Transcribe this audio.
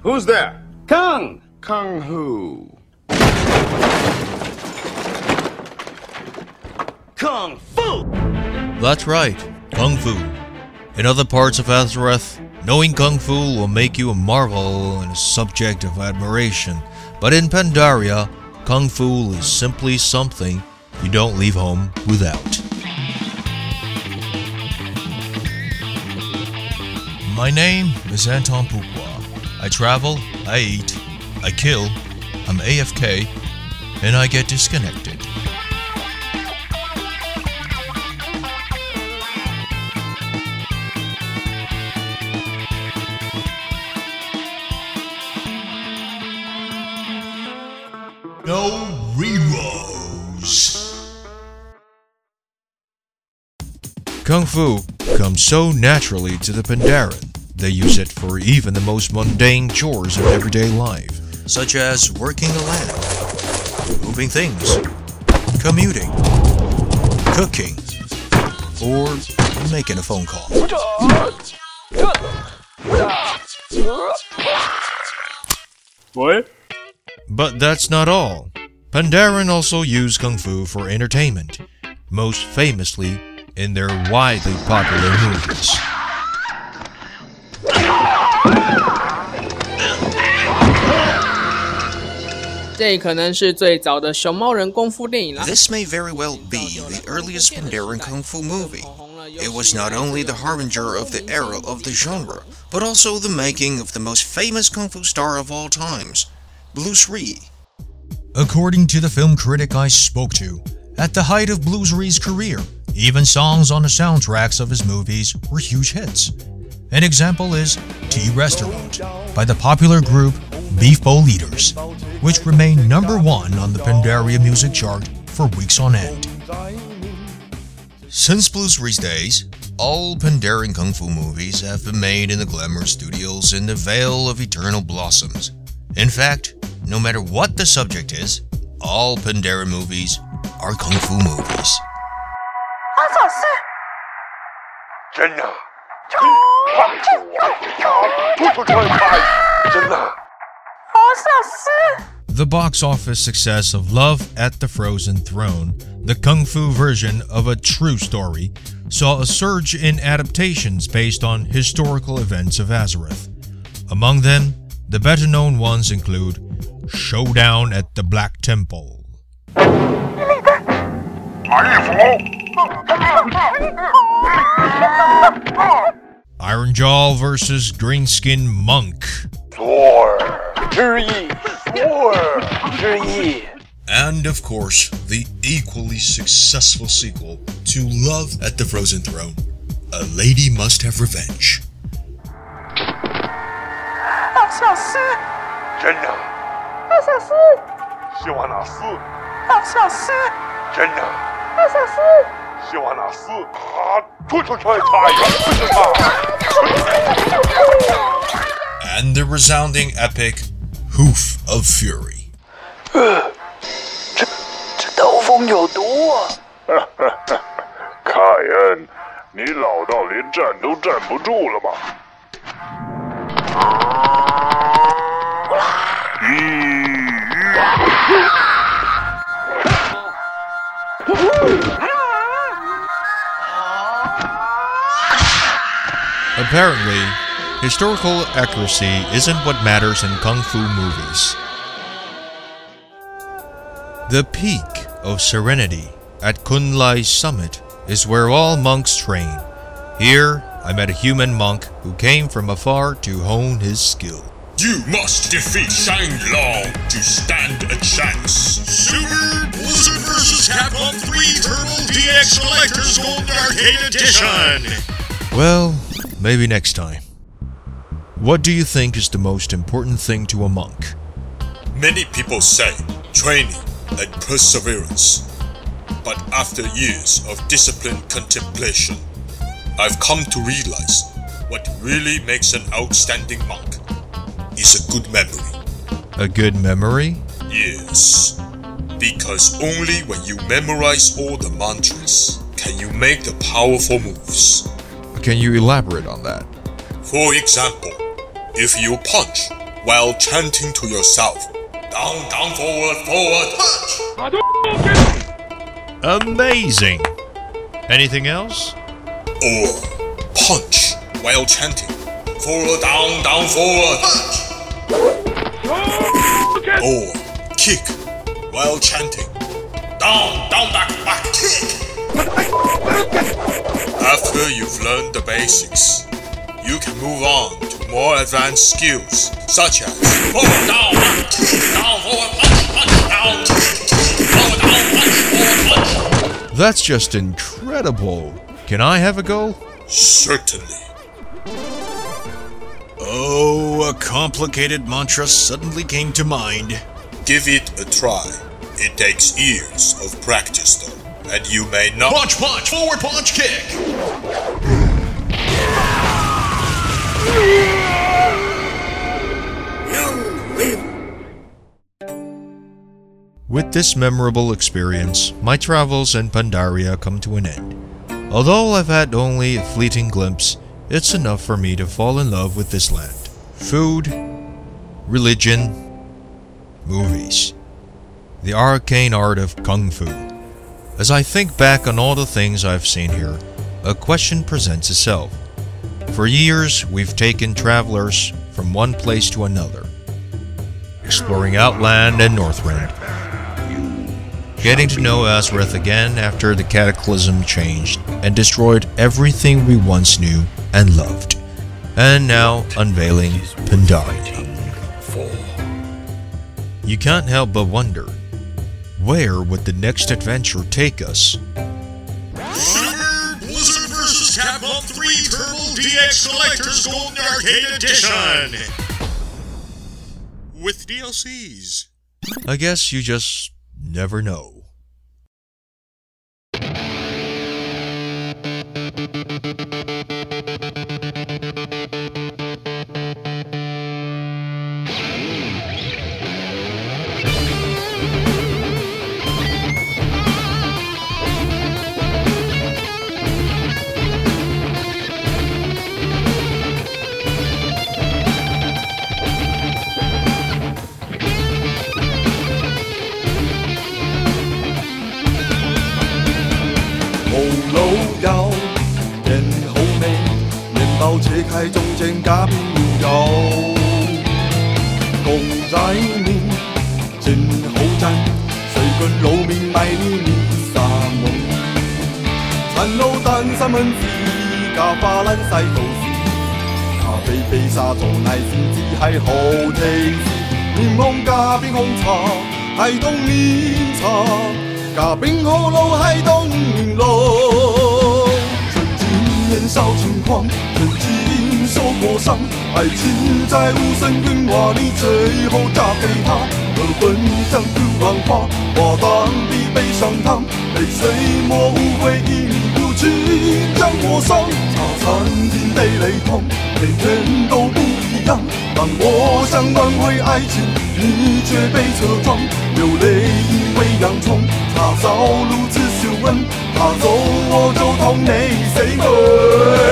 Who's there? Kung! Kung who? Kung Fu! That's right, Kung Fu. In other parts of Azeroth, knowing Kung Fu will make you a marvel and a subject of admiration. But in Pandaria, Kung Fu is simply something you don't leave home without. My name is Anton Pourquoi. I travel, I eat, I kill, I'm AFK, and I get disconnected. No Rerolls. Kung Fu comes so naturally to the Pandaren. They use it for even the most mundane chores of everyday life, such as working the land, moving things, commuting, cooking, or making a phone call. What? But that's not all. Pandaren also use Kung Fu for entertainment, most famously in their widely popular movies. This may very well be the earliest Pandaren Kung Fu movie. It was not only the harbinger of the era of the genre, but also the making of the most famous Kung Fu star of all times, Bruce Lee. According to the film critic I spoke to, at the height of Bruce Lee's career, even songs on the soundtracks of his movies were huge hits. An example is Tea Restaurant by the popular group Beef Bowl Eaters, which remained #1 on the Pandaria music chart for weeks on end. Since Bruce Lee's days, all Pandaren Kung Fu movies have been made in the glamorous studios in the Vale of Eternal Blossoms. In fact, no matter what the subject is, all Pandaren movies are Kung Fu movies. The box office success of Love at the Frozen Throne, the Kung Fu version of a true story, saw a surge in adaptations based on historical events of Azeroth. Among them, the better-known ones include Showdown at the Black Temple, Ironjaw vs. Greenskin Monk, and of course, the equally successful sequel to Love at the Frozen Throne, A Lady Must Have Revenge. And the resounding epic Hoof of Fury. 这刀锋有毒啊！凯恩，你老到连站都站不住了吗？ Apparently, historical accuracy isn't what matters in Kung Fu movies. The peak of serenity at Kun-lai Summit is where all monks train. Here, I met a human monk who came from afar to hone his skill. You must defeat Shang-Long to stand a chance. Super Blizzard vs. Capcom 3 Turbo DX Collector's Gold Arcade Edition! Well, maybe next time. What do you think is the most important thing to a monk? Many people say training and perseverance. But after years of disciplined contemplation, I've come to realize what really makes an outstanding monk is a good memory. A good memory? Yes. Because only when you memorize all the mantras can you make the powerful moves. Can you elaborate on that? For example, if you punch while chanting to yourself, down, down, forward, forward, punch! Amazing! Anything else? Or punch while chanting, forward, down, down, forward, punch! Or kick while chanting, down, down, back, back, kick! After you've learned the basics, you can move on to more advanced skills, such as forward, down, back, kick, down, forward, punch, punch, down, kick, kick, forward, down, punch, forward, punch. That's just incredible. Can I have a go? Certainly. Oh, a complicated mantra suddenly came to mind. Give it a try. It takes years of practice though, and you may not— Punch, punch, forward punch, kick! With this memorable experience, my travels in Pandaria come to an end. Although I've had only a fleeting glimpse, it's enough for me to fall in love with this land. Food, religion, movies. The arcane art of Kung Fu. As I think back on all the things I've seen here, a question presents itself. For years, we've taken travelers from one place to another, exploring Outland and Northrend, getting to know Azrith again after the Cataclysm changed and destroyed everything we once knew and loved, and now unveiling Pandaria. You can't help but wonder, where would the next adventure take us? Super Blizzard vs. Capcom 3 Turbo DX Collector's Golden Arcade Edition! With DLCs. I guess you just never know.切开中间夹边有公仔面，真好讚，水軍老面米面沙蒙，陳老蛋三文治加花撚細道士，咖啡飛沙做奶先至係好 taste， 檸檬加冰紅茶係凍檸茶，加冰可樂係凍檸樂。 年少轻狂，曾经受过伤，爱情在无声喧哗里，最后嫁给他。和奔向不浪花，花当比悲伤烫，被水墨污回忆里不去将我伤。茶餐厅被雷同，每天都不一样。当我想挽回爱情，你却被车撞，流泪因为洋葱。茶烧如此羞恩，他走我就同你 say goodbye。